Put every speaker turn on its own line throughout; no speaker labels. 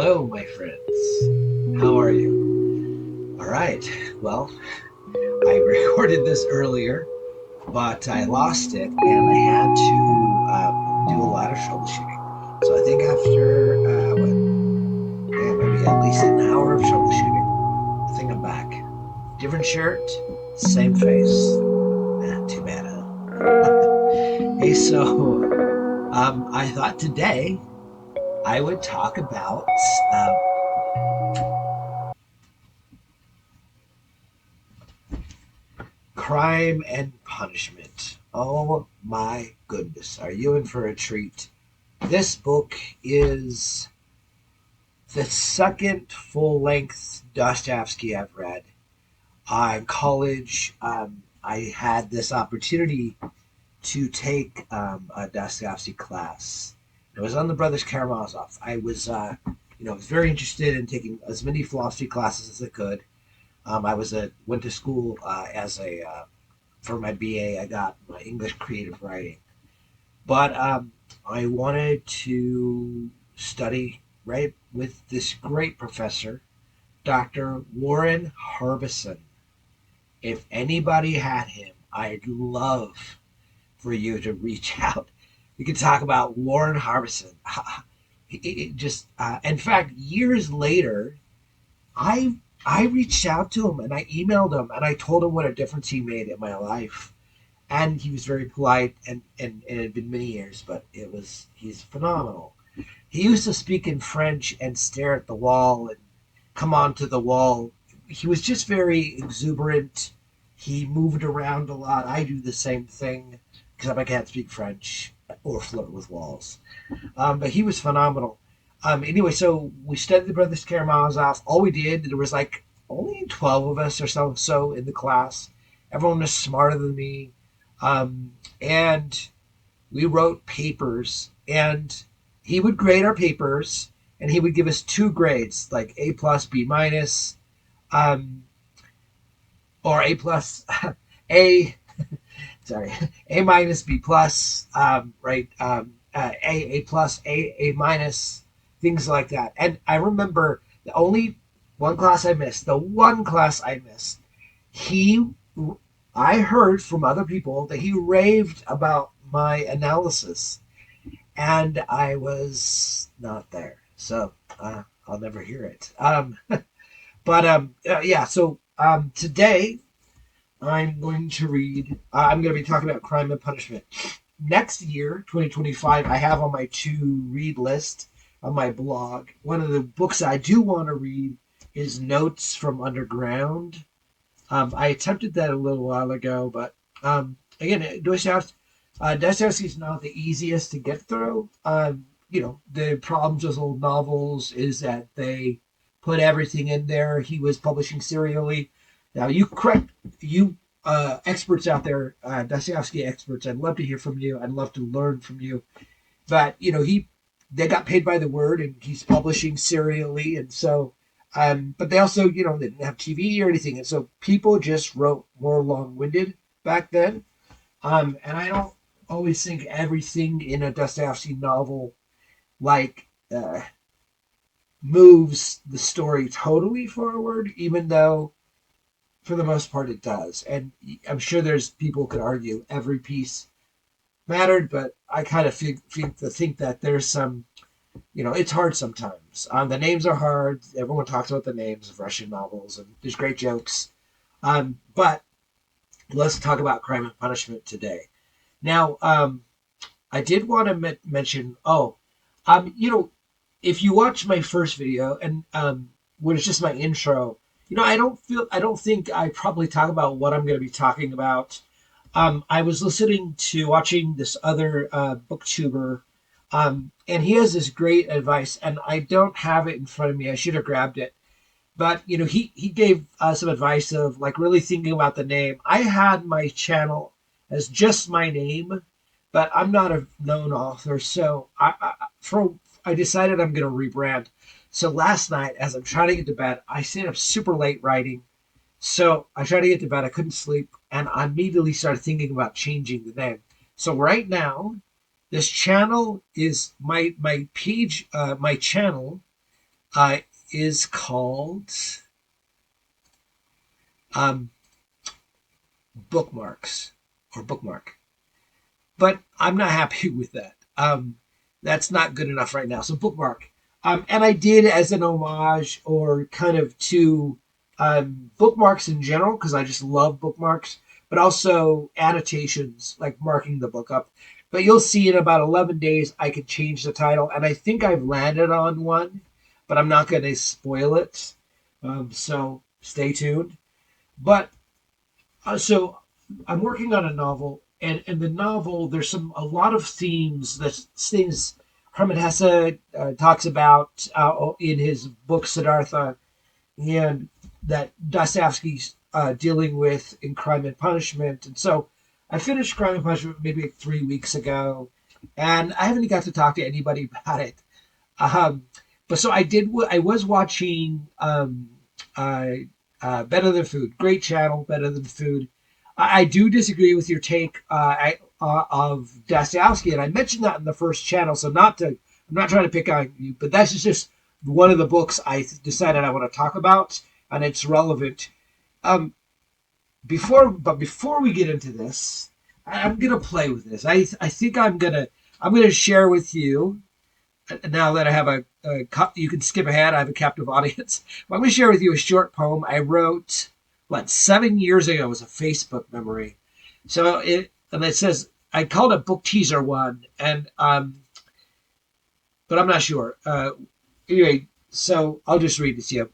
Hello, my friends. How are you? All right. Well, I recorded this earlier, but I lost it and I had to do a lot of troubleshooting. So I think after, maybe at least an hour of troubleshooting, I think I'm back. Different shirt, same face. Too bad, huh? Hey, so I thought today I would talk about um, crime and punishment. Oh my goodness, are you in for a treat? This book is the second full length Dostoevsky I've read. In college, I had this opportunity to take a Dostoevsky class. It was on the Brothers Karamazov. I was very interested in taking as many philosophy classes as I could. I went to school as a for my BA. I got my English creative writing, but I wanted to study right with this great professor, Dr. Warren Harbison. If anybody had him, I'd love for you to reach out. We could talk about Warren Harbison. In fact, years later, I I reached out to him and I emailed him and I told him what a difference he made in my life. And he was very polite, and it had been many years, but he's phenomenal. He used to speak in French and stare at the wall and come onto the wall. He was just very exuberant. He moved around a lot. I do the same thing, except I can't speak French or flirt with walls. But he was phenomenal. Anyway, so we studied the Brothers Karamazov. All we did, there was like only 12 of us or so in the class. Everyone was smarter than me. And we wrote papers, and he would grade our papers, and he would give us two grades, like A plus, B minus, um, or A plus, A, sorry, A minus, B plus, right? A plus, A minus, things like that. And I remember the only one class I missed, the one class I missed, he, I heard from other people that he raved about my analysis, and I was not there. So I'll never hear it. Yeah, so today I'm going to read, I'm going to be talking about crime and punishment. Next year, 2025, I have on my to read list on my blog. One of the books I do want to read is Notes from Underground. I attempted that a little while ago, but again, Dostoevsky is not the easiest to get through. The problems with old novels is that they put everything in there. He was publishing serially. Now, you experts out there, Dostoevsky experts. I'd love to hear from you. I'd love to learn from you. But they got paid by the word, and he's publishing serially, and so. But they also, they didn't have TV or anything, and so people just wrote more long-winded back then. And I don't always think everything in a Dostoevsky novel like moves the story totally forward, even though for the most part it does. And I'm sure there's people who could argue every piece mattered, but I kind of think that there's some, it's hard sometimes. The names are hard. Everyone talks about the names of Russian novels, and there's great jokes. But let's talk about crime and punishment today. Now, I did want to mention. If you watch my first video and when it's just my intro, I don't think I probably talk about what I'm going to be talking about. I was watching this other booktuber, and he has this great advice, and I don't have it in front of me. I should have grabbed it. But, he gave some advice of like really thinking about the name. I had my channel as just my name, but I'm not a known author. So I decided I'm going to rebrand. So last night, as I'm trying to get to bed, I stayed up super late writing. So I tried to get to bed. I couldn't sleep. And I immediately started thinking about changing the name. So right now, this channel is my page, my channel uh, is called um, Bookmarks or Bookmark. But I'm not happy with that. That's not good enough right now. So Bookmark. And I did as an homage or kind of to bookmarks in general, because I just love bookmarks, but also annotations, like marking the book up. But you'll see in about 11 days, I could change the title. And I think I've landed on one, but I'm not going to spoil it. So stay tuned. But so I'm working on a novel, and in the novel, there's a lot of themes that things Herman Hesse talks about in his book Siddhartha, and that Dostoevsky's dealing with in Crime and Punishment. And so I finished Crime and Punishment maybe like 3 weeks ago, and I haven't got to talk to anybody about it. Um, but so I did. I was watching uh, Better Than Food. Great channel, Better Than Food. I do disagree with your take of Dostoevsky, and I mentioned that in the first channel. So I'm not trying to pick on you, but that's just one of the books I decided I want to talk about, and it's relevant. Um, before we get into this, I'm gonna play with this. I think I'm gonna share with you now that I have you can skip ahead. I have a captive audience. But I'm going to share with you a short poem I wrote, 7 years ago. It was a Facebook memory. And it says, I called it book teaser one, but I'm not sure. Anyway, so I'll just read it to you.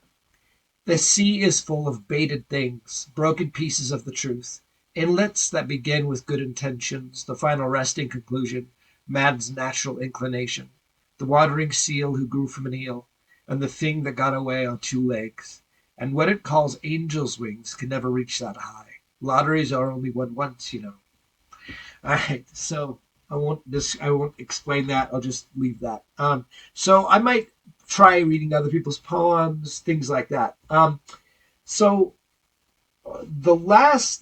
The sea is full of baited things, broken pieces of the truth, inlets that begin with good intentions, the final resting conclusion, man's natural inclination, the wandering seal who grew from an eel, and the thing that got away on 2 legs, and what it calls angel's wings can never reach that high. Lotteries are only won once. All right, so I won't explain that. I'll just leave that. So I might try reading other people's poems, things like that. So the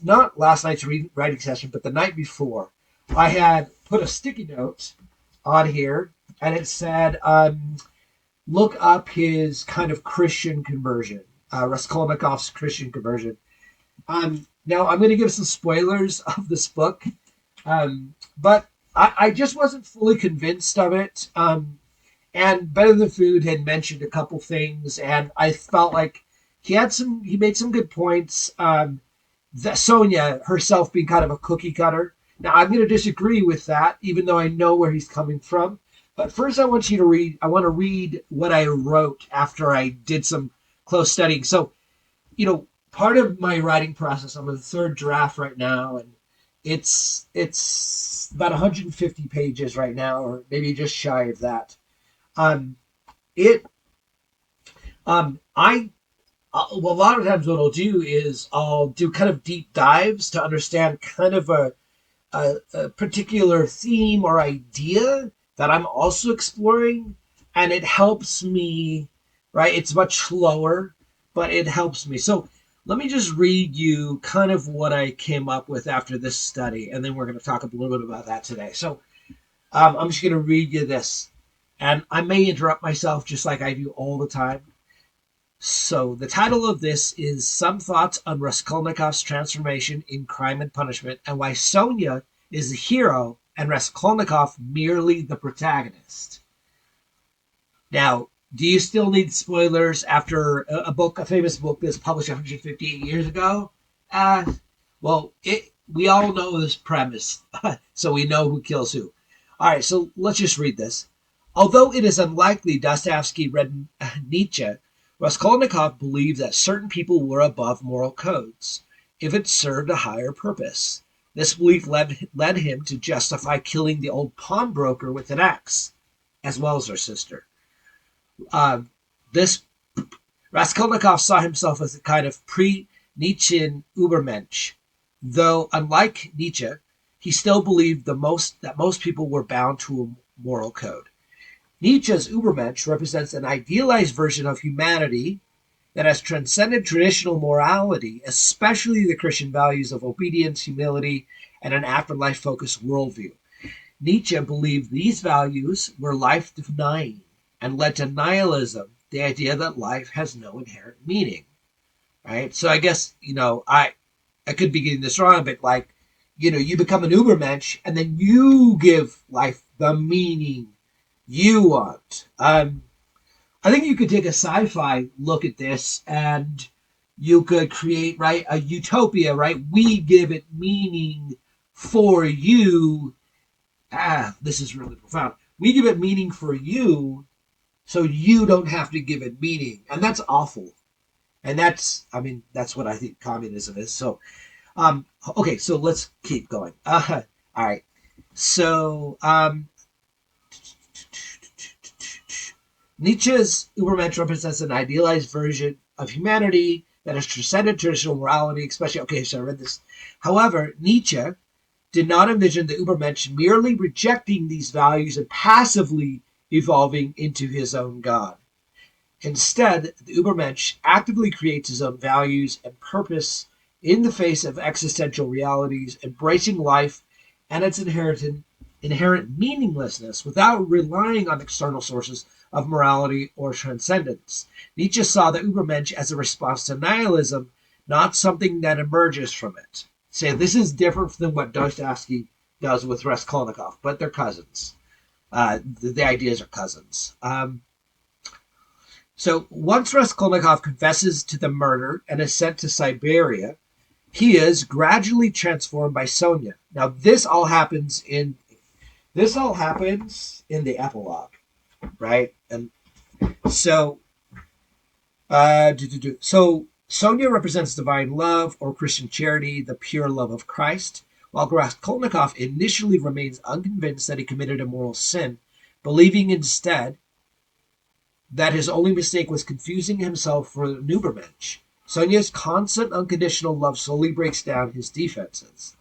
not last night's writing session, but the night before, I had put a sticky note on here, and it said, look up his kind of Christian conversion, Raskolnikov's Christian conversion. Now I'm going to give some spoilers of this book, but I just wasn't fully convinced of it. And Better Than Food had mentioned a couple things, and I felt like he made some good points. That Sonya herself being kind of a cookie cutter. Now I'm going to disagree with that, even though I know where he's coming from. But first, I want to read what I wrote after I did some close studying. So, part of my writing process, I'm in the third draft right now, and it's about 150 pages right now, or maybe just shy of that. Um, it I Well, a lot of times what I'll do is I'll do kind of deep dives to understand kind of a particular theme or idea that I'm also exploring, and it helps me. Right, it's much slower, but it helps me. So let me just read you kind of what I came up with after this study, and then we're going to talk a little bit about that today. So I'm just going to read you this, and I may interrupt myself just like I do all the time. So the title of this is Some Thoughts on Raskolnikov's Transformation in Crime and Punishment, and why Sonya is the hero and Raskolnikov merely the protagonist. Now, do you still need spoilers after a famous book that's published 158 years ago? Well, we all know this premise, so we know who kills who. All right, so let's just read this. Although it is unlikely Dostoevsky read Nietzsche, Raskolnikov believed that certain people were above moral codes if it served a higher purpose. This belief led him to justify killing the old pawnbroker with an axe, as well as her sister. This Raskolnikov saw himself as a kind of pre-Nietzschean Übermensch. Though, unlike Nietzsche, he still believed that most people were bound to a moral code. Nietzsche's Übermensch represents an idealized version of humanity that has transcended traditional morality, especially the Christian values of obedience, humility, and an afterlife-focused worldview. Nietzsche believed these values were life-denying and led to nihilism the idea that life has no inherent meaning, right? So I guess, I could be getting this wrong, but like, you become an Übermensch and then you give life the meaning you want. I think you could take a sci-fi look at this and you could create, right, a utopia, right? We give it meaning for you. This is really profound. We give it meaning for you so you don't have to give it meaning. And that's awful. And that's what I think communism is. So, okay, so let's keep going. All right. So, Nietzsche's Übermensch represents an idealized version of humanity that has transcended traditional morality, especially. Okay, so I read this. However, Nietzsche did not envision the Übermensch merely rejecting these values and passively evolving into his own God. Instead, the Übermensch actively creates his own values and purpose in the face of existential realities, embracing life and its inherent meaninglessness without relying on external sources of morality or transcendence. Nietzsche saw the Übermensch as a response to nihilism, not something that emerges from it. So this is different than what Dostoevsky does with Raskolnikov, but they're cousins. The ideas are cousins. So once Raskolnikov confesses to the murder and is sent to Siberia, he is gradually transformed by Sonya. Now this all happens in the epilogue, right? And so, so Sonya represents divine love or Christian charity, the pure love of Christ, while Raskolnikov initially remains unconvinced that he committed a moral sin, believing instead that his only mistake was confusing himself for an Übermensch. Sonya's constant unconditional love slowly breaks down his defenses.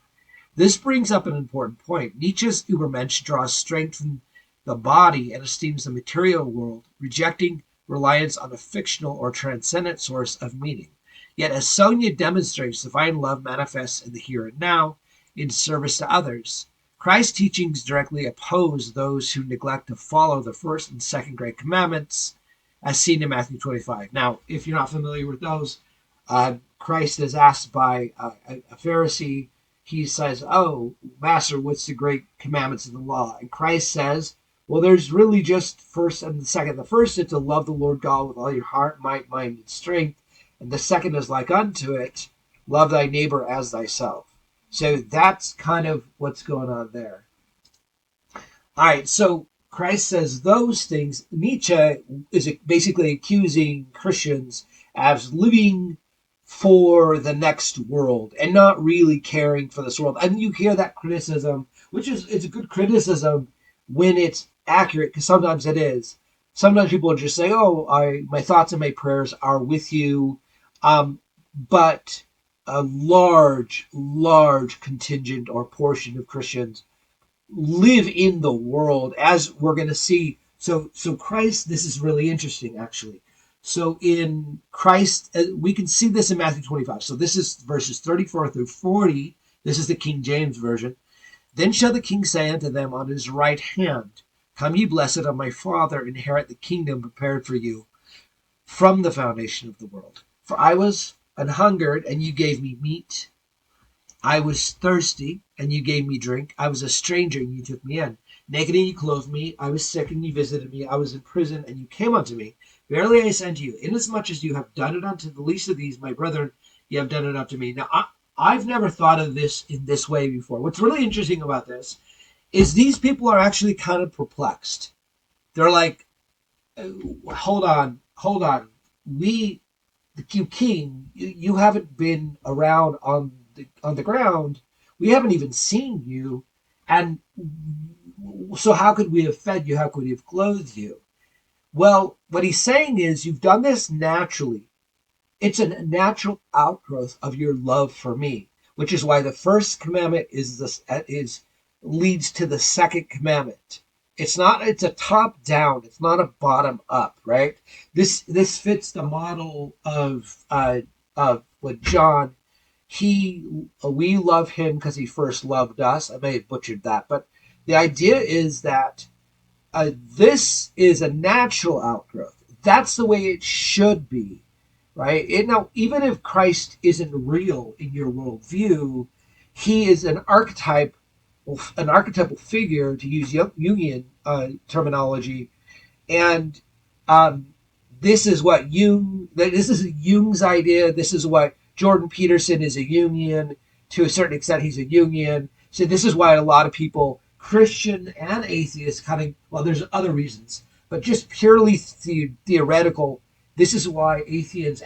This brings up an important point. Nietzsche's Übermensch draws strength from the body and esteems the material world, rejecting reliance on a fictional or transcendent source of meaning. Yet, as Sonya demonstrates, divine love manifests in the here and now, in service to others. Christ's teachings directly oppose those who neglect to follow the first and second great commandments, as seen in Matthew 25. Now, if you're not familiar with those, Christ is asked by a Pharisee. He says, "Oh, Master, what's the great commandments of the law?" And Christ says, well, there's really just first and the second. The first is to love the Lord God with all your heart, might, mind, and strength. And the second is like unto it, love thy neighbor as thyself. So that's kind of what's going on there. All right, so Christ says those things. Nietzsche is basically accusing Christians as living for the next world and not really caring for this world. And you hear that criticism, which is a good criticism when it's accurate, because sometimes it is. Sometimes people just say, "Oh, my thoughts and my prayers are with you," but a large contingent or portion of Christians live in the world, as we're going to see. So Christ, this is really interesting, actually. So in Christ, we can see this in Matthew 25. So this is verses 34 through 40. This is the King James Version. Then shall the king say unto them on his right hand, Come, ye blessed of my Father, inherit the kingdom prepared for you from the foundation of the world. For I was an hungered, and you gave me meat. I was thirsty, and you gave me drink. I was a stranger, and you took me in. Naked, and you clothed me. I was sick, and you visited me. I was in prison, and you came unto me. Verily I say unto you, inasmuch as you have done it unto the least of these, my brethren, you have done it unto me. Now, I've never thought of this in this way before. What's really interesting about this is these people are actually kind of perplexed. They're like, hold on. You king, you haven't been around on the ground. We haven't even seen you. And so how could we have fed you? How could we have clothed you? Well, what he's saying is you've done this naturally. It's a natural outgrowth of your love for me, which is why the first commandment leads to the second commandment. It's a top down. It's not a bottom up, right? This fits the model of what John. We love him because he first loved us. I may have butchered that, but the idea is that this is a natural outgrowth. that's the way it should be, right? Now, even if Christ isn't real in your worldview, he is an archetypal figure, to use Jungian terminology, and um, this is what this is Jung's idea. This is what Jordan Peterson is a Jungian. To a certain extent, he's a Jungian. So this is why a lot of people, Christian and atheist, kind of, well, there's other reasons, but just purely theoretical, this is why atheists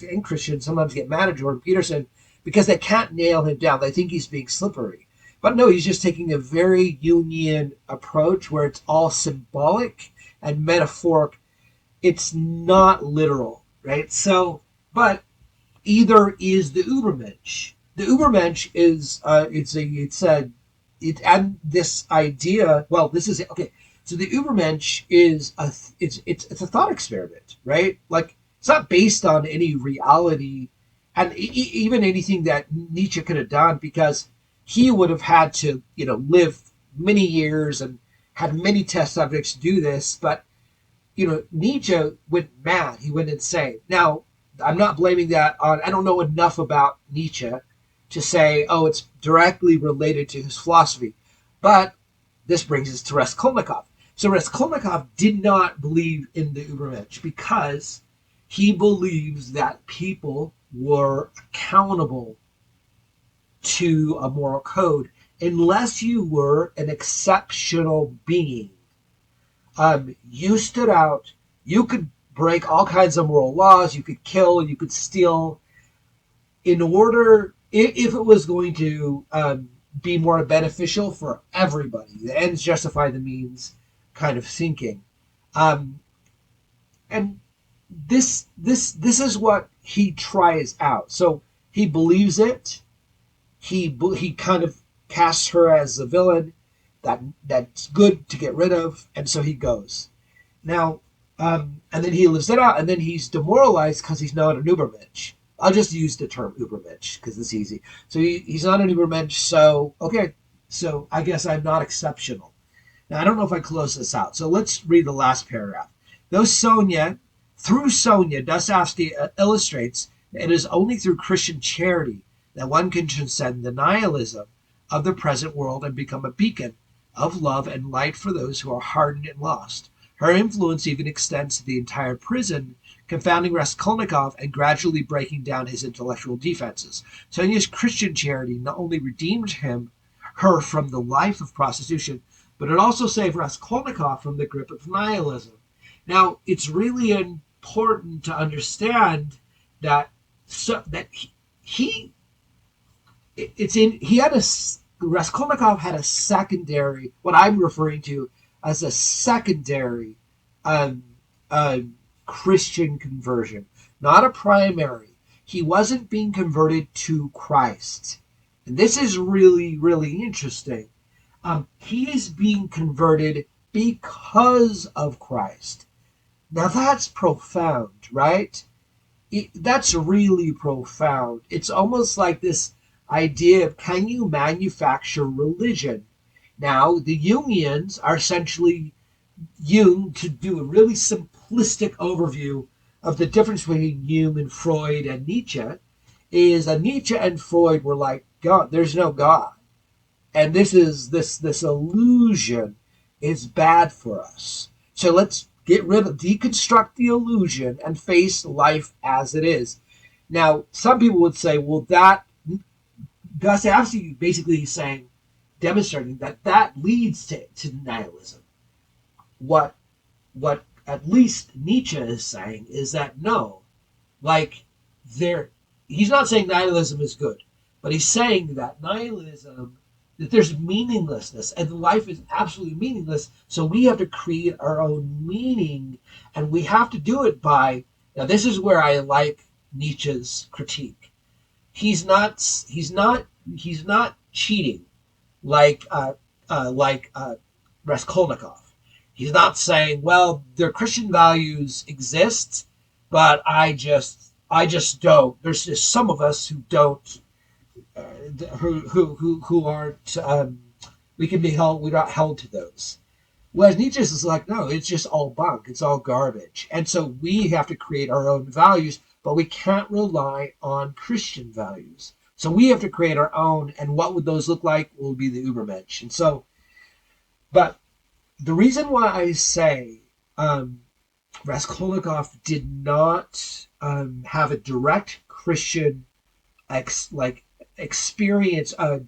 and Christians sometimes get mad at Jordan Peterson, because they can't nail him down. They think he's being slippery. But no, he's just taking a very Jungian approach where it's all symbolic and metaphoric. It's not literal, right? So, but either is the Übermensch. The Übermensch is and this idea. Well, this is okay. So the Übermensch is it's a thought experiment, right? Like, it's not based on any reality, and even anything that Nietzsche could have done, because he would have had to, live many years and had many test subjects do this. But Nietzsche went mad. He went insane. Now, I'm not blaming that on, I don't know enough about Nietzsche to say, oh, it's directly related to his philosophy. But this brings us to Raskolnikov. So Raskolnikov did not believe in the Übermensch because he believes that people were accountable to a moral code unless you were an exceptional being. You stood out. You could break all kinds of moral laws. You could kill. You could steal. In order, if it was going to be more beneficial for everybody, the ends justify the means kind of thinking. And this is what he tries out. So he believes it. He kind of casts her as a villain that's good to get rid of, and so he goes. Now, and then he lives it out, and then he's demoralized because he's not an Übermensch. I'll just use the term Übermensch because it's easy. So he's not an Übermensch, so, okay, so I guess I'm not exceptional. Now, I don't know if I close this out, so let's read the last paragraph. Through Sonya, Dostoevsky illustrates that it is only through Christian charity that one can transcend the nihilism of the present world and become a beacon of love and light for those who are hardened and lost. Her influence even extends to the entire prison, confounding Raskolnikov and gradually breaking down his intellectual defenses. Sonya's Christian charity not only redeemed her from the life of prostitution, but it also saved Raskolnikov from the grip of nihilism. Now, it's really important to understand that Raskolnikov had a secondary, what I'm referring to as a secondary Christian conversion, not a primary. He wasn't being converted to Christ. And this is really, really interesting. He is being converted because of Christ. Now that's profound, right? That's really profound. It's almost like this idea of, can you manufacture religion? Now, the Jungians are essentially, Jung, to do a really simplistic overview of the difference between Jung and Freud and Nietzsche, is that Nietzsche and Freud were like, God, there's no God. And this illusion is bad for us. So let's deconstruct the illusion and face life as it is. Now, some people would say, well, that Dostoevsky basically saying, demonstrating that leads to nihilism. What at least Nietzsche is saying is that no, he's not saying nihilism is good, but he's saying that nihilism, that there's meaninglessness, and life is absolutely meaningless, so we have to create our own meaning, and we have to do it by, now this is where I like Nietzsche's critique. He's not cheating like Raskolnikov. He's not saying, well, their Christian values exist, but I just don't. There's just some of us who don't, who aren't. We can be held. We're not held to those. Whereas Nietzsche is like, no, it's just all bunk. It's all garbage. And so we have to create our own values, but we can't rely on Christian values. So we have to create our own. And what would those look like? Will be the Übermensch. And so, but the reason why I say Raskolnikov did not have a direct Christian experience, a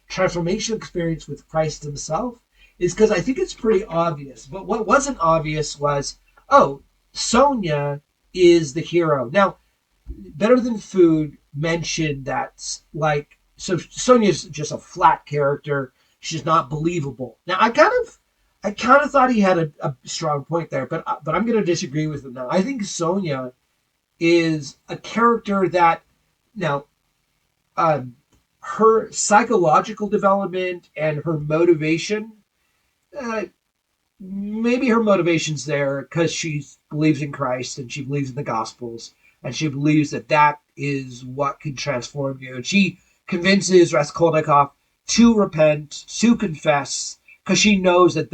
transformation experience with Christ himself, is because I think it's pretty obvious. But what wasn't obvious was, oh, Sonya is the hero. Now, Better Than Food mentioned that, like, so Sonya's just a flat character. She's not believable. Now, I kind of thought he had a strong point there, but I'm going to disagree with him now. I think Sonya is a character that, now, um, her psychological development and her motivation, uh, maybe her motivation's there because she believes in Christ and she believes in the Gospels and she believes that that is what can transform you. And she convinces Raskolnikov to repent, to confess, because she knows that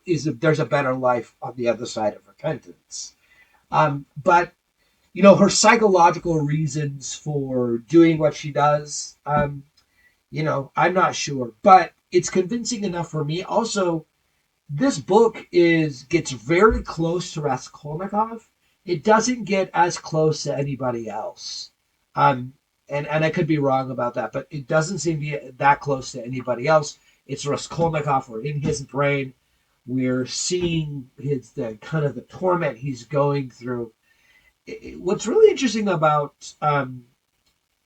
there's a better life on the other side of repentance. But her psychological reasons for doing what she does, I'm not sure, but it's convincing enough for me. Also, this book gets very close to Raskolnikov. It doesn't get as close to anybody else. Um, and I could be wrong about that, but it doesn't seem to be that close to anybody else. It's Raskolnikov. We're in his brain. We're seeing the kind of the torment he's going through. What's really interesting about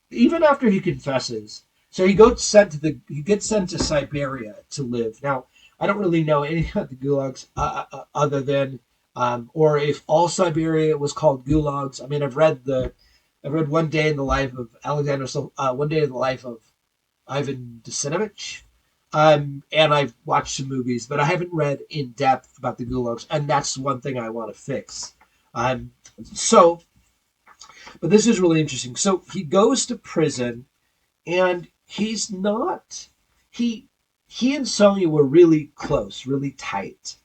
even after he confesses, so he gets sent to Siberia to live. Now, I don't really know anything about the gulags other than, or if all Siberia was called gulags. I mean, I've read One Day in the Life of One Day in the Life of Ivan Desinovich, and I've watched some movies, but I haven't read in depth about the gulags, and that's one thing I want to fix. So, but this is really interesting. So he goes to prison, and he's not. He and Sonya were really close, really tight,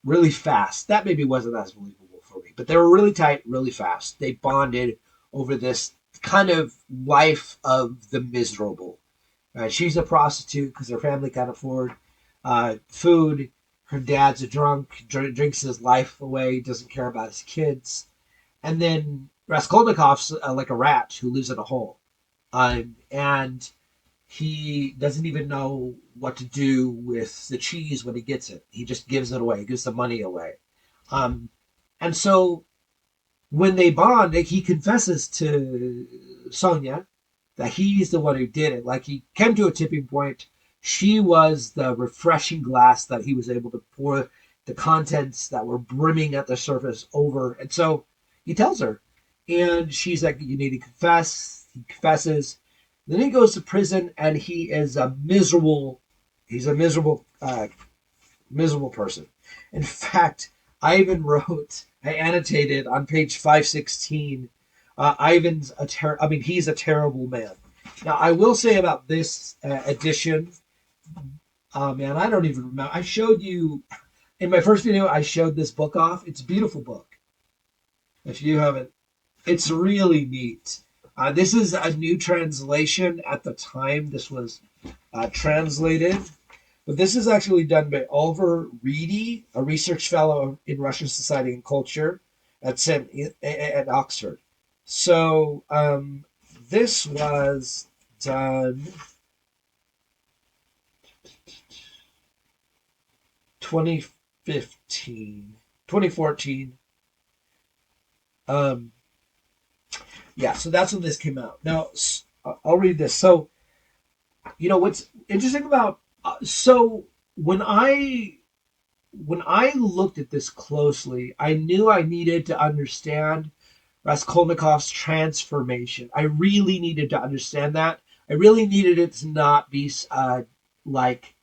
really fast. That maybe wasn't as believable for me, but they were really tight, really fast. They bonded over this kind of life of the miserable. She's a prostitute because her family can't afford food. Her dad's a drunk, drinks his life away, doesn't care about his kids. And then Raskolnikov's like a rat who lives in a hole. And he doesn't even know what to do with the cheese when he gets it. He just gives it away, he gives the money away. Um, and so when they bond, he confesses to Sonya that he's the one who did it. Like, he came to a tipping point. She was the refreshing glass that he was able to pour the contents that were brimming at the surface over. And so he tells her, and she's like, you need to confess. He confesses. Then he goes to prison, and he is a miserable. He's a miserable person. In fact, I even I annotated on page 516. He's a terrible man. Now, I will say about this edition, man, I don't even remember. I showed you in my first video. I showed this book off. It's a beautiful book. If you haven't, it's really neat. This is a new translation. At the time this was translated, but this is actually done by Oliver Reedy, a research fellow in Russian Society and Culture at Oxford. So this was done 2015, 2014. Yeah, so that's when this came out. Now, I'll read this. So, what's interesting about so when I looked at this closely, I knew I needed to understand Raskolnikov's transformation. I really needed to understand that. I really needed it to not be like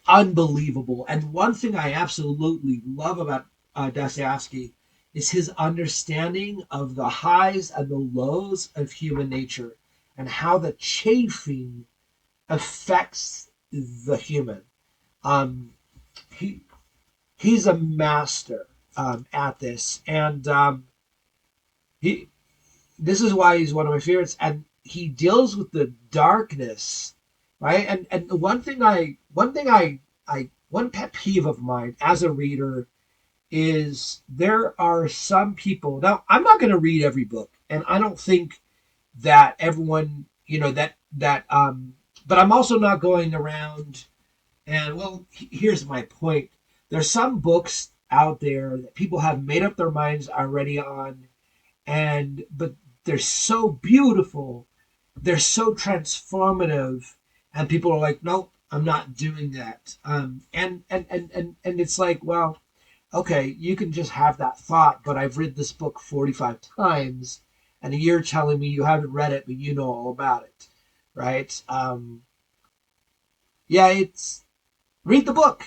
unbelievable. And one thing I absolutely love about Dostoevsky is his understanding of the highs and the lows of human nature and how the chafing affects the human. Um, he he's a master at this, and he this is why he's one of my favorites, and he deals with the darkness, right? And one pet peeve of mine as a reader is there are some people. Now, I'm not going to read every book, and I don't think that everyone, but I'm also not going around and, well, here's my point. There's some books out there that people have made up their minds already on, but they're so beautiful, they're so transformative, and people are like, nope, I'm not doing that. And it's like, well, okay, you can just have that thought, but I've read this book 45 times, and you're telling me you haven't read it, but you know all about it, right? Yeah, it's read the book.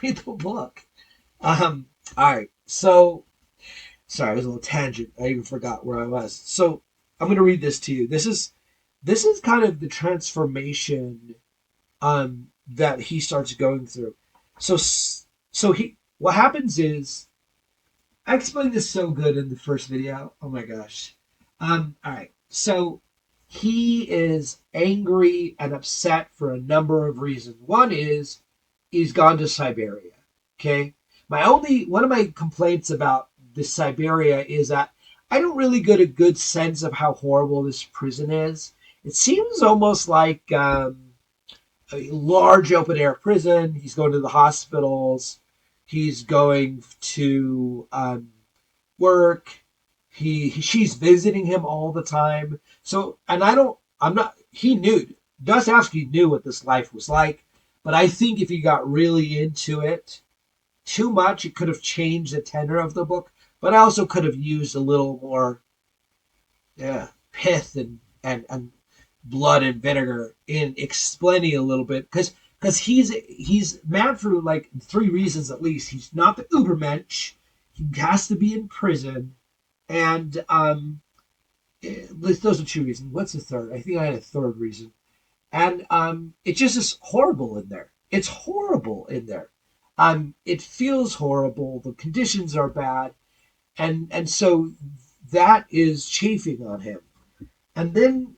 Read the book. All right, so sorry, it was a little tangent. I even forgot where I was. So I'm going to read this to you. This is kind of the transformation that he starts going through. So so he what happens is I explained this so good in the first video. Oh my gosh. All right. So he is angry and upset for a number of reasons. One is he's gone to Siberia. Okay. One of my complaints about this Siberia is that I don't really get a good sense of how horrible this prison is. It seems almost like a large open air prison. He's going to the hospitals. He's going to work. She's visiting him all the time. So, and I don't. I'm not. He knew. Dostoevsky knew what this life was like, but I think if he got really into it too much, it could have changed the tenor of the book. But I also could have used a little more, yeah, pith and blood and vinegar in explaining a little bit because he's mad for like three reasons at least. He's not the Übermensch. He has to be in prison, and those are two reasons. What's the third? I think I had a third reason, and it just is horrible in there. It's horrible in there. It feels horrible. The conditions are bad, and so that is chafing on him. And then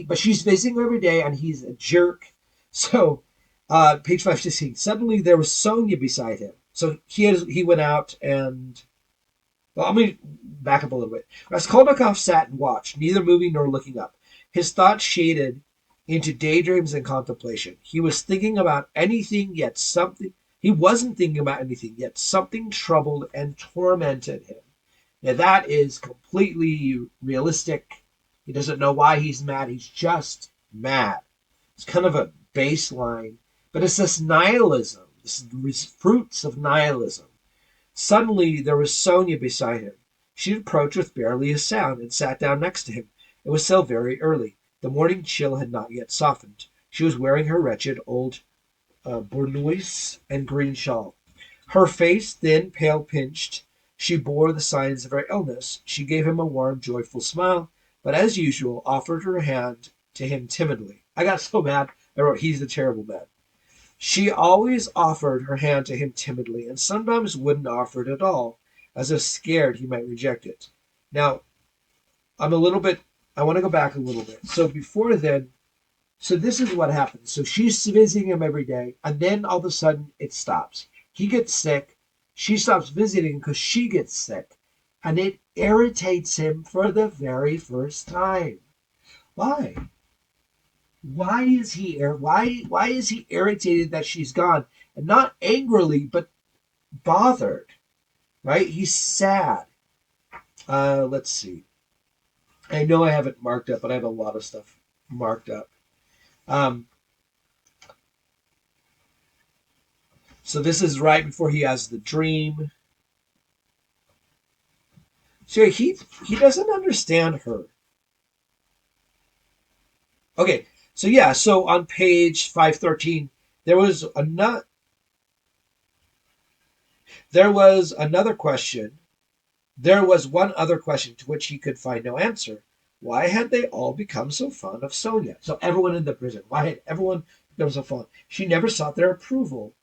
but she's visiting him every day, and he's a jerk. So, page 516. Suddenly, there was Sonya beside him. So he went out and. Well, let me back up a little bit. Raskolnikov sat and watched, neither moving nor looking up. His thoughts shaded into daydreams and contemplation. He was thinking about anything, yet something. He wasn't thinking about anything, yet something troubled and tormented him. Now, that is completely realistic. He doesn't know why he's mad. He's just mad. It's kind of a baseline, but it's this nihilism, this fruits of nihilism. Suddenly, there was Sonya beside him. She approached with barely a sound and sat down next to him. It was still very early. The morning chill had not yet softened. She was wearing her wretched old burnous and green shawl. Her face, thin, pale, pinched, she bore the signs of her illness. She gave him a warm, joyful smile, but as usual, offered her hand to him timidly. I got so mad, I wrote, he's the terrible man. She always offered her hand to him timidly, and sometimes wouldn't offer it at all, as if scared he might reject it. Now, I want to go back a little bit. So before then, so this is what happens. So she's visiting him every day, and then all of a sudden it stops. He gets sick. She stops visiting because she gets sick, and it irritates him for the very first time. Why? Why is he irritated that she's gone? And not angrily, but bothered. Right? He's sad. Let's see. I know I have it marked up, but I have a lot of stuff marked up. Um, so this is right before he has the dream. So he doesn't understand her. Okay, so yeah, so on page 513, there was another question. There was one other question to which he could find no answer. Why had they all become so fond of Sonya? So everyone in the prison. Why had everyone There was a fault. She never sought their approval,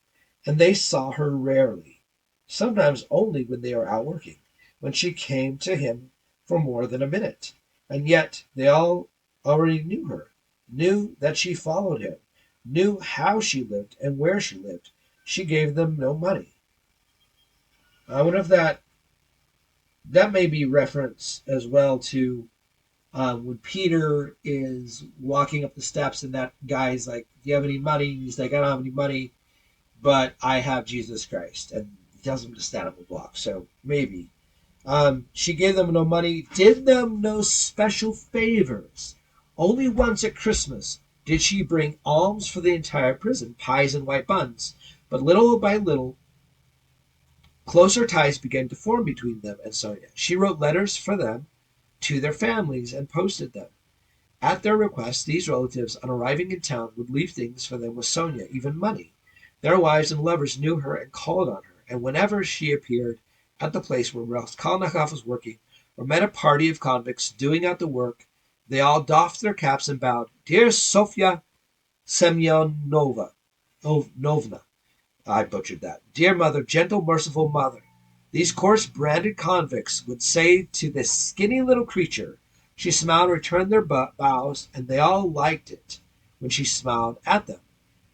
and they saw her rarely, sometimes only when they were out working, when she came to him for more than a minute. And yet they all already knew her, knew that she followed him, knew how she lived and where she lived. She gave them no money. I wonder if that may be reference as well to when Peter is walking up the steps and that guy's like, "Do you have any money?" And he's like, "I don't have any money, but I have Jesus Christ." And he tells him to stand up and walk. So maybe. She gave them no money, did them no special favors. Only once at Christmas did she bring alms for the entire prison, pies and white buns. But little by little, closer ties began to form between them and Sonya. She wrote letters for them to their families and posted them. At their request, these relatives, on arriving in town, would leave things for them with Sonya, even money. Their wives and lovers knew her and called on her, and whenever she appeared at the place where Raskolnikov was working, or met a party of convicts doing out the work, they all doffed their caps and bowed. "Dear Sofya Semyonovna, I butchered that. Dear mother, gentle, merciful mother," these coarse branded convicts would say to this skinny little creature. She smiled, returned their bows, and they all liked it when she smiled at them.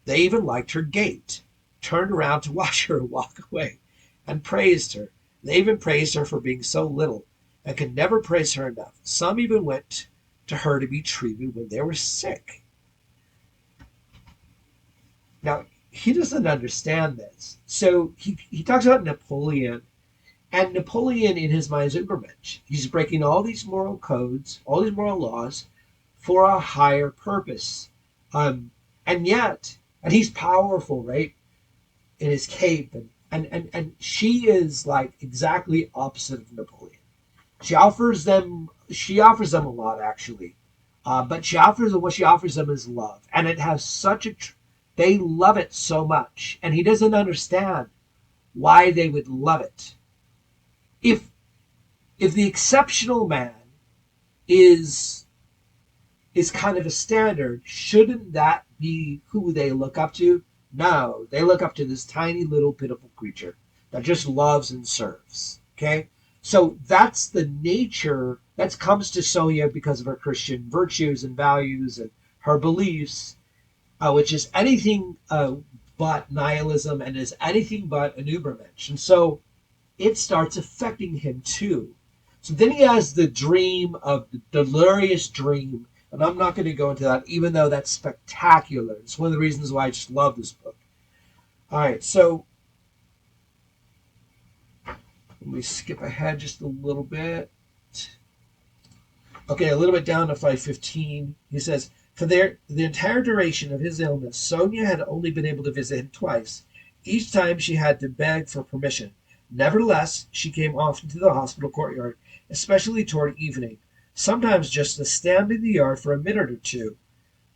They even liked her gait, turned around to watch her walk away, and praised her. They even praised her for being so little, and could never praise her enough. Some even went to her to be treated when they were sick. Now, he doesn't understand this. So he talks about Napoleon, and Napoleon in his mind is Übermensch. He's breaking all these moral codes, all these moral laws for a higher purpose. And yet, and he's powerful, right? In his cape. And she is like exactly opposite of Napoleon. She offers them a lot actually. But what she offers them is love. And it has they love it so much. And he doesn't understand why they would love it. If the exceptional man is kind of a standard, shouldn't that be who they look up to? No, they look up to this tiny little pitiful creature that just loves and serves. Okay? So that's the nature that comes to Sonya because of her Christian virtues and values and her beliefs, which is anything but nihilism and is anything but an Übermensch. And so it starts affecting him too. So then he has the dream of the delirious dream, and I'm not going to go into that, even though that's spectacular. It's one of the reasons why I just love this book. All right, so let me skip ahead just a little bit. Okay, a little bit down to 515. He says, for the entire duration of his illness, Sonya had only been able to visit him twice. Each time she had to beg for permission. Nevertheless, she came often to the hospital courtyard, especially toward evening, sometimes just to stand in the yard for a minute or two.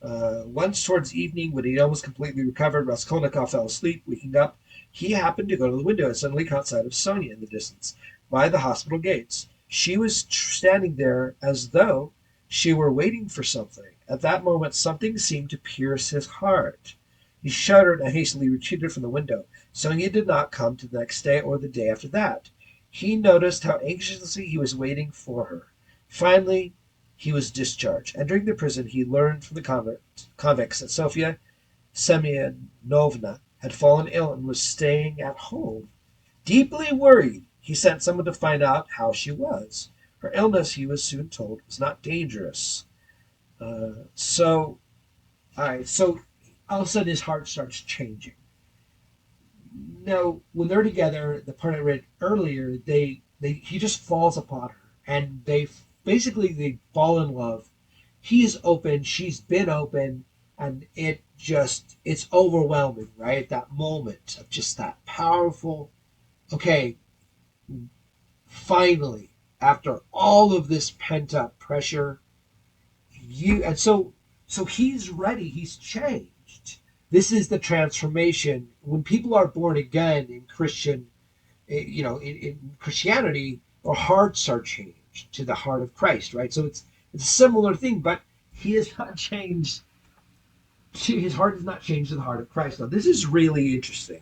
Once towards evening, when he almost completely recovered, Raskolnikov fell asleep. Waking up, he happened to go to the window and suddenly caught sight of Sonya in the distance, by the hospital gates. She was standing there as though she were waiting for something. At that moment, something seemed to pierce his heart. He shuddered and hastily retreated from the window. Sonya did not come to the next day or the day after that. He noticed how anxiously he was waiting for her. Finally, he was discharged. Entering the prison, he learned from the convicts that Sofya Semyonovna had fallen ill and was staying at home. Deeply worried, he sent someone to find out how she was. Her illness, he was soon told, was not dangerous. So all of a sudden his heart starts changing. Now, when they're together, the part I read earlier, he just falls upon her, and they fall in love. He's open, she's been open, and it's overwhelming, right? That moment of just that powerful, okay, finally, after all of this pent up pressure, so he's ready, he's changed. This is the transformation. When people are born again in in Christianity, our hearts are changed to the heart of Christ, right? So it's a similar thing, but he has not changed his heart is not changed to the heart of Christ. Now, this is really interesting.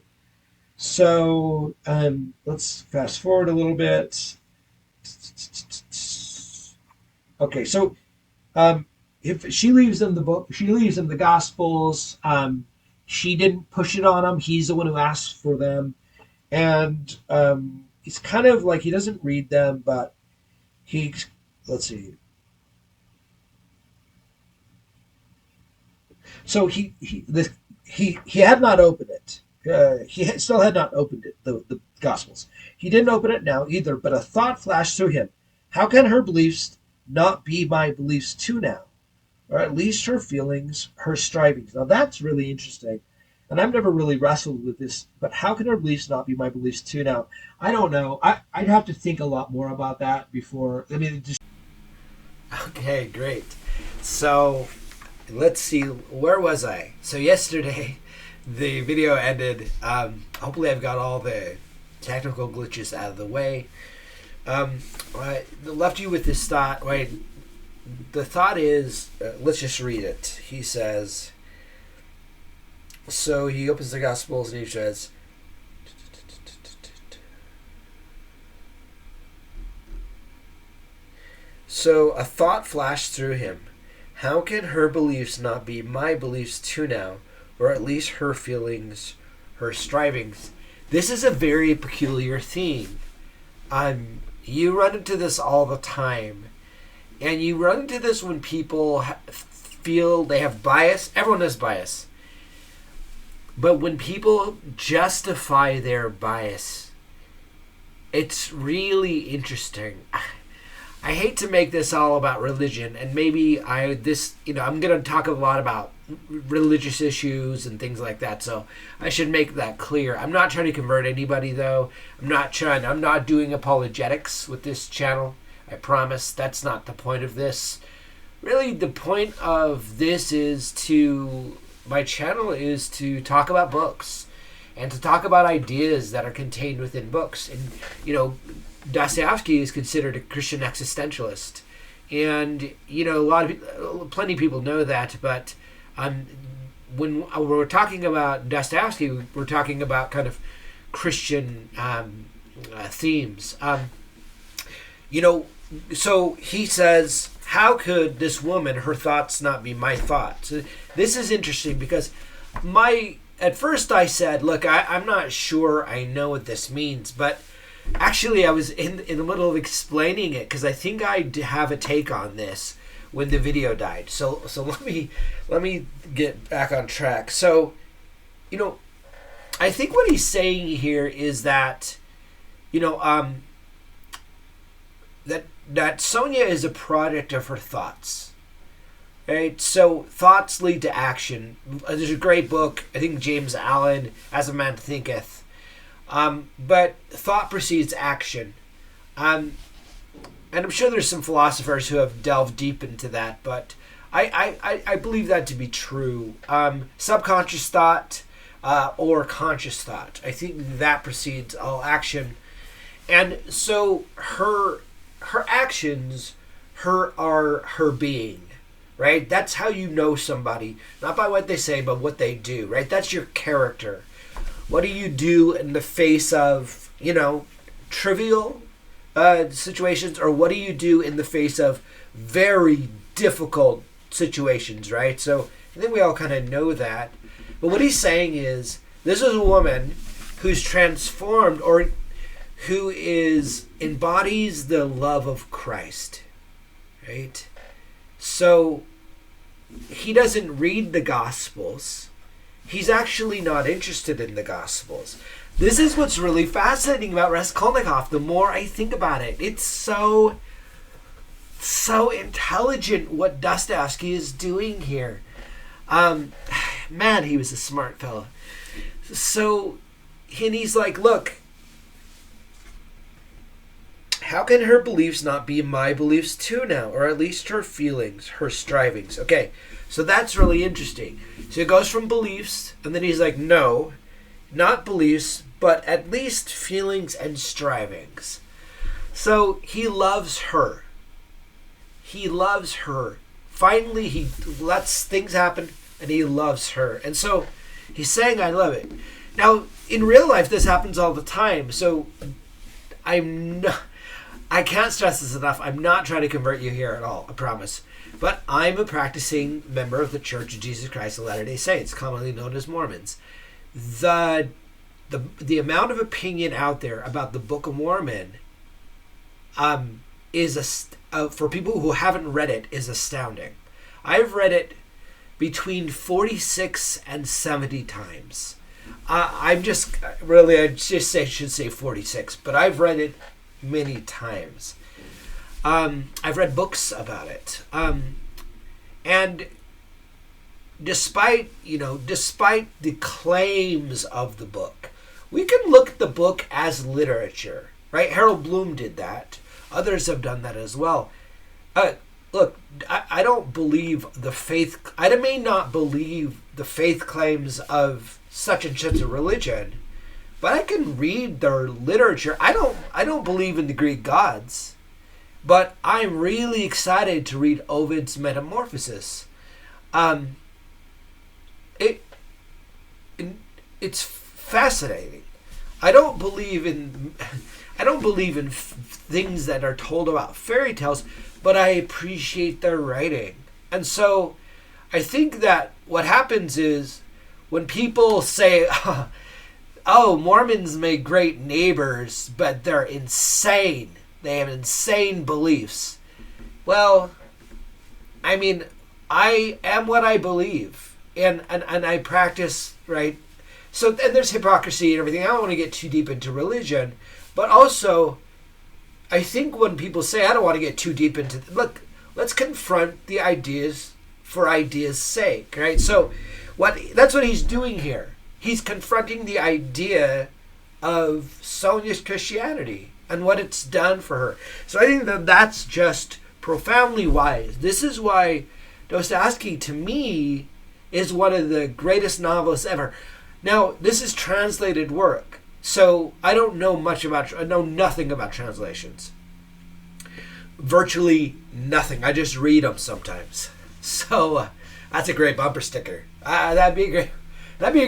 So let's fast forward a little bit. Okay, so if she leaves him the book, she leaves him the Gospels. She didn't push it on him. He's the one who asked for them, and it's kind of like he doesn't read them, but he, let's see. So he had not opened it. Still had not opened it. The Gospels. He didn't open it now either. But a thought flashed through him: how can her beliefs not be my beliefs too now, or at least her feelings, her strivings? Now that's really interesting, and I've never really wrestled with this. But how can her beliefs not be my beliefs too now? I don't know. I'd have to think a lot more about that before. I mean, just
Okay, great. So let's see, where was I? So yesterday, the video ended. Hopefully, I've got all the technical glitches out of the way. I left you with this thought. Right, the thought is, let's just read it. He says, so he opens the Gospels and he says, so a thought flashed through him. How can her beliefs not be my beliefs too now, or at least her feelings, her strivings? This is a very peculiar theme. You run into this all the time. And you run into this when people feel they have bias. Everyone has bias. But when people justify their bias, it's really interesting. I hate to make this all about religion, and maybe I'm going to talk a lot about religious issues and things like that, so I should make that clear. I'm not trying to convert anybody, though. I'm not doing apologetics with this channel. I promise that's not the point of this. Really, the point of this my channel is to talk about books and to talk about ideas that are contained within books. And, Dostoevsky is considered a Christian existentialist, and plenty of people know that. But when we're talking about Dostoevsky, we're talking about kind of Christian themes. So he says, "How could this woman, her thoughts, not be my thoughts?" This is interesting because at first I said, "Look, I'm not sure I know what this means," but actually, I was in the middle of explaining it because I think I have a take on this when the video died. So let me get back on track. So, I think what he's saying here is that, that Sonya is a product of her thoughts. Right? So thoughts lead to action. There's a great book, I think James Allen, As a Man Thinketh. But thought precedes action. And I'm sure there's some philosophers who have delved deep into that, but I believe that to be true. Subconscious thought or conscious thought. I think that precedes all action. And so her actions are her being. Right? That's how you know somebody. Not by what they say, but what they do. Right? That's your character. What do you do in the face of, trivial situations, or what do you do in the face of very difficult situations, right? So I think we all kind of know that. But what he's saying is, this is a woman who's transformed, or who embodies the love of Christ, right? So he doesn't read the Gospels. He's actually not interested in the Gospels. This is what's really fascinating about Raskolnikov. The more I think about it, it's so intelligent what Dostoevsky is doing here. Man, he was a smart fellow. So, and he's like, look, how can her beliefs not be my beliefs too now? Or at least her feelings, her strivings. Okay, so that's really interesting. So it goes from beliefs, and then he's like, no, not beliefs, but at least feelings and strivings. So he loves her. He loves her. Finally, he lets things happen. and he loves her. And so he's saying, I love it. Now, in real life, this happens all the time. So I can't stress this enough. I'm not trying to convert you here at all, I promise. But I'm a practicing member of the Church of Jesus Christ of Latter-day Saints, commonly known as Mormons. The amount of opinion out there about the Book of Mormon is for people who haven't read it, is astounding. I've read it between 46 and 70 times. I should say 46, but I've read it many times. I've read books about it. And despite the claims of the book, we can look at the book as literature, right? Harold Bloom did that. Others have done that as well. Look, I don't believe the faith. I may not believe the faith claims of such and such a religion, but I can read their literature. I don't believe in the Greek gods, but I'm really excited to read Ovid's Metamorphosis. It's fascinating. I don't believe in things that are told about fairy tales, but I appreciate their writing. And so I think that what happens is when people say, oh, Mormons make great neighbors, but they're insane. They have insane beliefs. Well, I mean, I am what I believe. And I practice, right? So, and there's hypocrisy and everything. I don't want to get too deep into religion. But also, I think when people say, I don't want to get too deep into... Look, let's confront the ideas for ideas' sake, right? So, that's what he's doing here. He's confronting the idea of Sonya's Christianity and what it's done for her. So I think that that's just profoundly wise. This is why Dostoevsky, to me, is one of the greatest novelists ever. Now, this is translated work, so I know nothing about translations. Virtually nothing. I just read them sometimes. So that's a great bumper sticker. That'd be a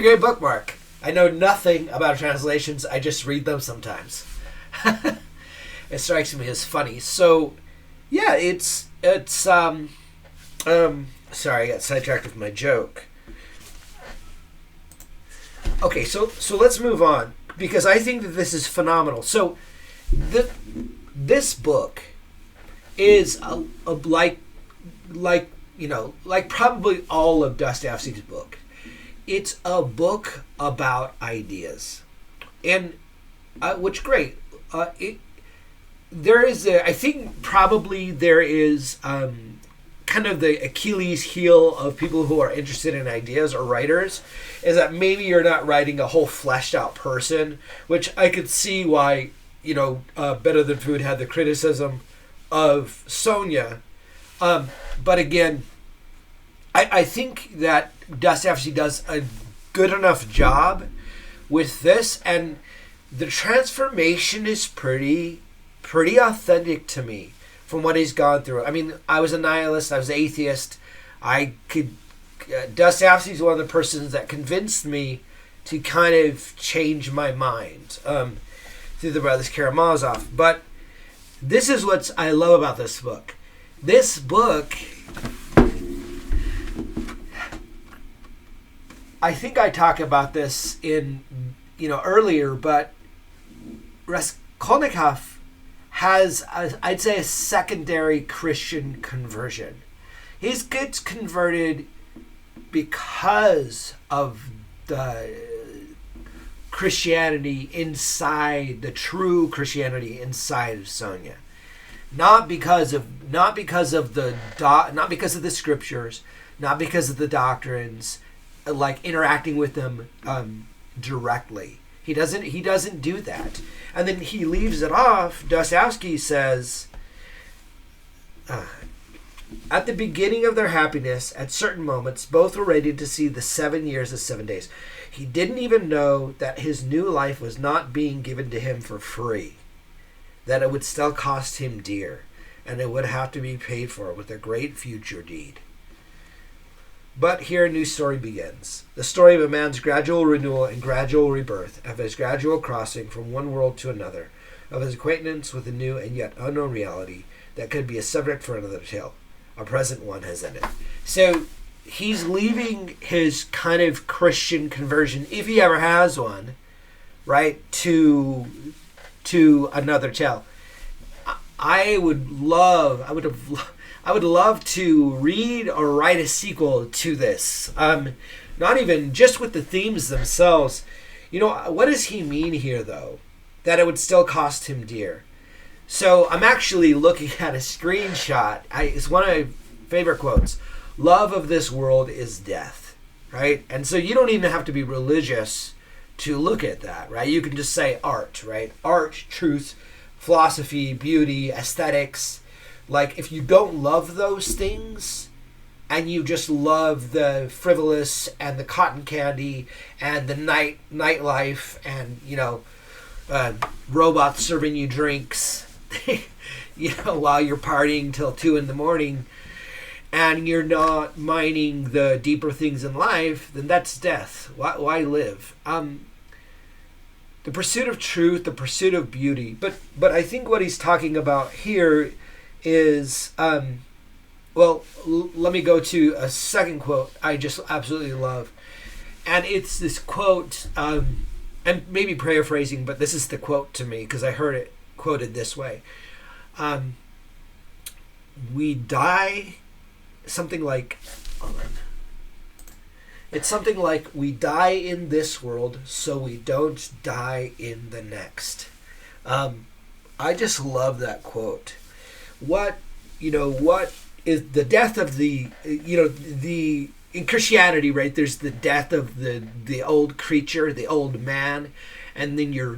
great bookmark. I know nothing about translations. I just read them sometimes. It strikes me as funny. So, yeah, it's sorry, I got sidetracked with my joke. Okay, so let's move on, because I think that this is phenomenal. So, this book is like probably all of Dostoevsky's book. It's a book about ideas, and which great. There is I think probably there is kind of the Achilles heel of people who are interested in ideas or writers, is that maybe you're not writing a whole fleshed out person, which I could see why, Better Than Food had the criticism of Sonya. But again, I think that Dostoevsky does a good enough job with this, and the transformation is pretty authentic to me from what he's gone through. I mean, I was a nihilist, I was an atheist. Dostoevsky's one of the persons that convinced me to kind of change my mind through the Brothers Karamazov. But this is what I love about this book. This book, I think I talked about this in earlier, but Raskolnikov has, I'd say, a secondary Christian conversion. He gets converted because of the Christianity inside, the true Christianity inside of Sonya. Not because of the scriptures, not because of the doctrines, like interacting with them directly. He doesn't do that. And then he leaves it off. Dostoevsky says, at the beginning of their happiness, at certain moments, both were ready to see the 7 years as 7 days. He didn't even know that his new life was not being given to him for free, that it would still cost him dear, and it would have to be paid for with a great future deed. But here a new story begins. The story of a man's gradual renewal and gradual rebirth, of his gradual crossing from one world to another, of his acquaintance with a new and yet unknown reality that could be a subject for another tale. Our present one has ended. So he's leaving his kind of Christian conversion, if he ever has one, right, to another tale. I would love to read or write a sequel to this. Not even just with the themes themselves. What does he mean here, though? That it would still cost him dear. So I'm actually looking at a screenshot. It's one of my favorite quotes. Love of this world is death, right? And so you don't even have to be religious to look at that, right? You can just say art, right? Art, truth, philosophy, beauty, aesthetics. Like, if you don't love those things and you just love the frivolous and the cotton candy and the nightlife and, robots serving you drinks, while you're partying till 2 a.m, and you're not mining the deeper things in life, then that's death. Why live? The pursuit of truth, the pursuit of beauty. But I think what he's talking about here is, let me go to a second quote I just absolutely love. And it's this quote, and maybe paraphrasing, but this is the quote to me because I heard it quoted this way. We die, something like, hold on. It's something like, we die in this world so we don't die in the next. I just love that quote. What is the death of in Christianity, right? There's the death of the old creature, the old man, and then you're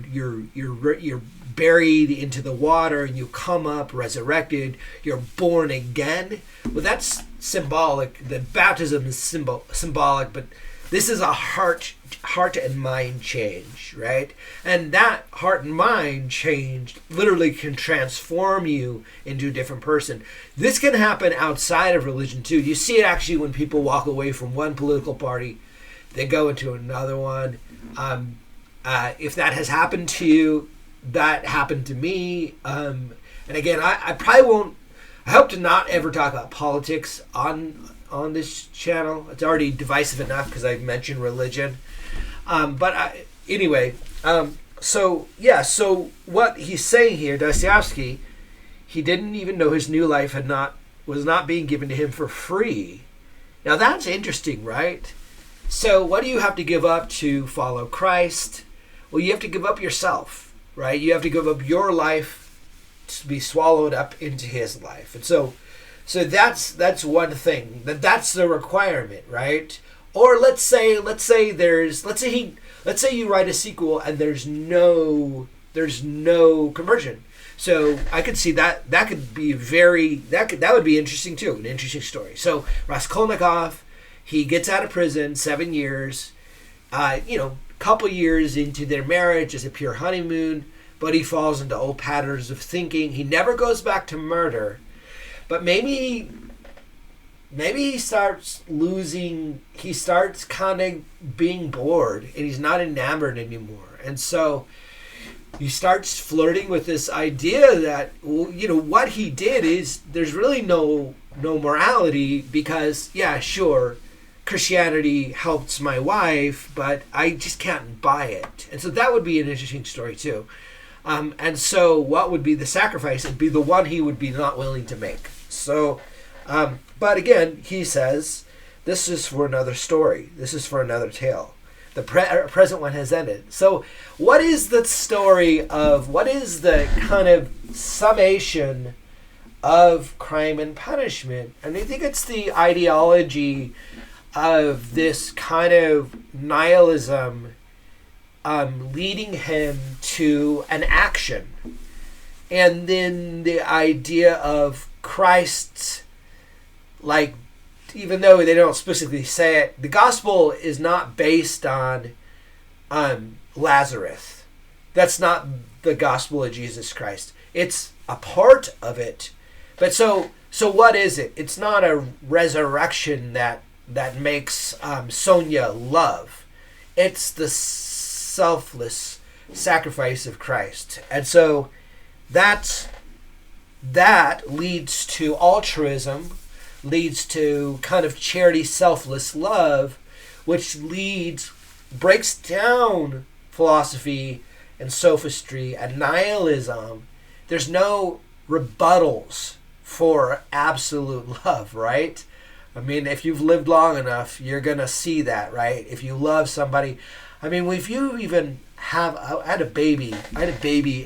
buried into the water and you come up resurrected. You're born again. Well, that's symbolic. The baptism is symbolic, but this is a heart and mind change, right? And that heart and mind change literally can transform you into a different person. This can happen outside of religion too. You see it actually when people walk away from one political party, they go into another one. If that has happened to you, that happened to me. And again, I probably won't. I hope to not ever talk about politics on this channel. It's already divisive enough because I mentioned religion. Anyway, so what he's saying here, Dostoevsky, he didn't even know his new life was not being given to him for free. Now that's interesting, right? So what do you have to give up to follow Christ? Well, you have to give up yourself, right? You have to give up your life to be swallowed up into his life. And so that's one thing. That's the requirement, right? Or let's say you write a sequel and there's no conversion. So I could see that could be that would be interesting too, an interesting story. So Raskolnikov, he gets out of prison, 7 years, couple years into their marriage as a pure honeymoon, but he falls into old patterns of thinking. He never goes back to murder, but maybe he starts kind of being bored and he's not enamored anymore. And so he starts flirting with this idea that, what he did is there's really no morality because, yeah, sure, Christianity helps my wife, but I just can't buy it. And so that would be an interesting story too. And so what would be the sacrifice? It'd be the one he would be not willing to make. So, but again, he says, this is for another story. This is for another tale. The present one has ended. So what is the story of, what is the kind of summation of crime and punishment? And I think it's the ideology of this kind of nihilism leading him to an action. And then the idea of Christ's, like, even though they don't specifically say it, the gospel is not based on Lazarus. That's not the gospel of Jesus Christ. It's a part of it. But so what is it? It's not a resurrection that that makes Sonya love. It's the selfless sacrifice of Christ. And so that leads to altruism, leads to kind of charity, selfless love, which breaks down philosophy and sophistry and nihilism. There's no rebuttals for absolute love, right? I mean, if you've lived long enough, you're going to see that, right? If you love somebody, I mean, if you even I had a baby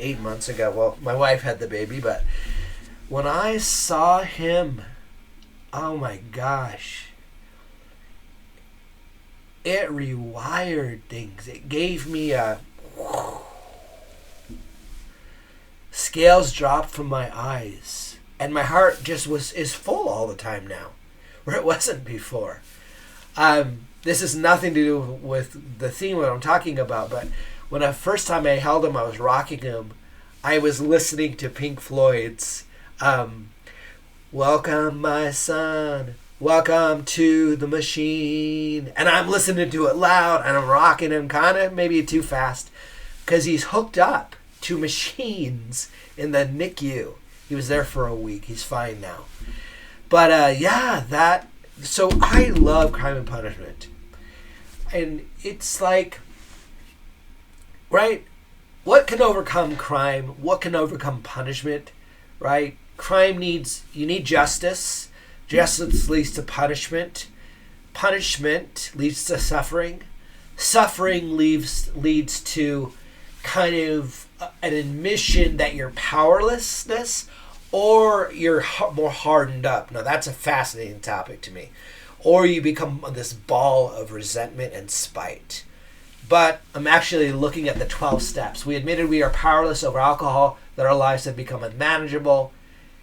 8 months ago. Well, my wife had the baby, but when I saw him, oh my gosh, it rewired things. It gave me a scales dropped from my eyes, and my heart just is full all the time now, where it wasn't before. This has nothing to do with the theme that I'm talking about, but when the first time I held him, I was rocking him. I was listening to Pink Floyd's "Welcome, My Son, Welcome to the Machine," and I'm listening to it loud, and I'm rocking him kind of maybe too fast, because he's hooked up to machines in the NICU. He was there for a week. He's fine now. But so I love Crime and Punishment. And it's like, right? What can overcome crime? What can overcome punishment? Right? You need justice. Justice leads to punishment. Punishment leads to suffering. Suffering leads to kind of an admission that you're powerlessness, or you're more hardened up. Now, that's a fascinating topic to me. Or you become this ball of resentment and spite. But I'm actually looking at the 12 steps. We admitted we are powerless over alcohol, that our lives have become unmanageable,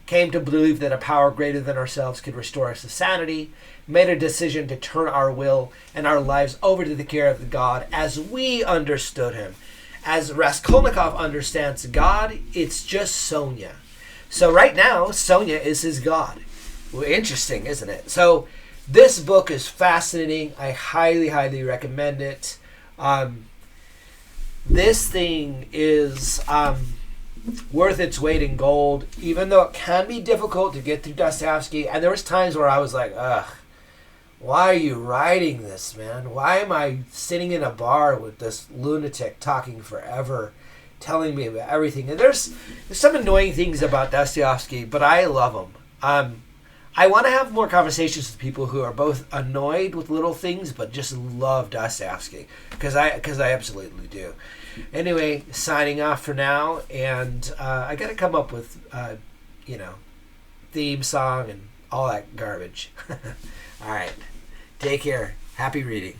came to believe that a power greater than ourselves could restore us to sanity, made a decision to turn our will and our lives over to the care of the God as we understood him. As Raskolnikov understands God, it's just Sonya. So right now, Sonya is his God. Well, interesting, isn't it? So this book is fascinating. I highly, highly recommend it. This thing is worth its weight in gold, even though it can be difficult to get through Dostoevsky. And there was times where I was like, ugh, why are you writing this, man? Why am I sitting in a bar with this lunatic talking forever, telling me about everything? And there's some annoying things about Dostoevsky, but I love him. I want to have more conversations with people who are both annoyed with little things, but just love Dostoevsky, because I absolutely do. Anyway, signing off for now, and I got to come up with, theme song and all that garbage. All right. Take care. Happy reading.